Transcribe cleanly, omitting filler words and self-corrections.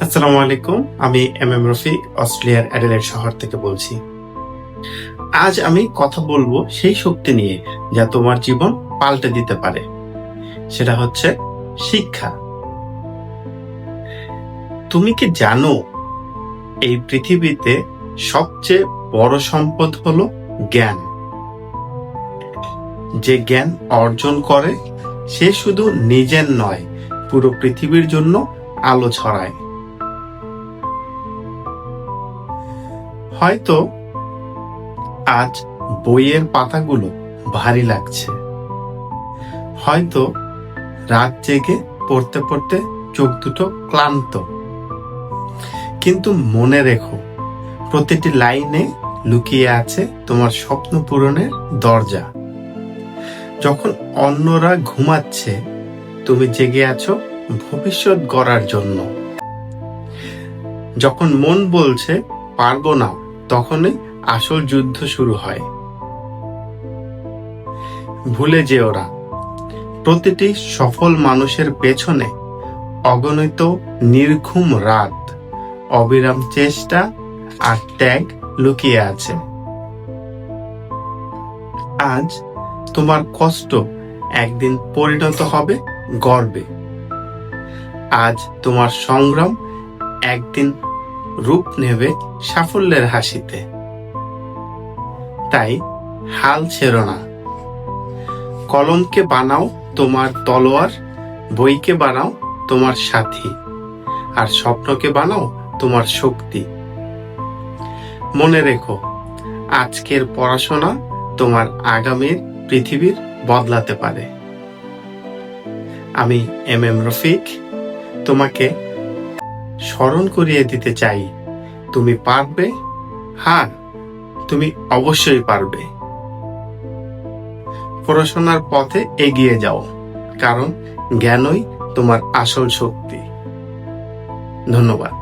আসসালামু আলাইকুম। আমি রফিক অস্ট্রেলিয়ার অ্যাডিলেড শহর থেকে বলছি। আজ আমি কথা বলবো সেই শক্তি নিয়ে যা তোমার জীবন পাল্টে দিতে পারে। সেটা হচ্ছে শিক্ষা। তুমি কি জানো এই পৃথিবীতে সবচেয়ে বড় সম্পদ হলো জ্ঞান। যে জ্ঞান অর্জন করে সে শুধু নিজের নয়, পুরো পৃথিবীর জন্য আলো ছড়ায়। হয়তো আজ বইয়ের পাতাগুলো ভারী লাগছে, হয়তো রাত জেগে পড়তে পড়তে চোখ দুটো ক্লান্ত, কিন্তু মনে রেখো প্রতিটি লাইনে লুকিয়ে আছে তোমার স্বপ্ন পূরণের দরজা। যখন অন্যরা ঘুমাচ্ছে তুমি জেগে আছো ভবিষ্যৎ গড়ার জন্য। যখন মন বলছে পারবো না, তখনই আসল যুদ্ধ শুরু হয়। ভুলে যেও না, প্রতিটি সফল মানুষের পেছনে অগণিত নির্ঘুম রাত, অবিরাম চেষ্টা আর ত্যাগ লুকিয়ে আছে। আজ তোমার কষ্ট একদিন পরিণত হবে গর্বে। আজ তোমার সংগ্রাম একদিন রূপ নেবে সাফল্যের হাসিতে। তাই হাল ছেড়ো না। কলমকে বানাও তোমার তলোয়ার, বইকে বানাও তোমার সাথী, আর স্বপ্নকে বানাও তোমার শক্তি। মনে রেখো, আজকের পড়াশোনা তোমার আগামীর পৃথিবীর বদলাতে পারে। আমি রফিক তোমাকে স্মরণ করিয়ে দিতে চাই, তুমি পারবে। হ্যাঁ, তুমি অবশ্যই পারবে। পড়াশোনার পথে এগিয়ে যাও, কারণ জ্ঞানই তোমার আসল শক্তি। ধন্যবাদ।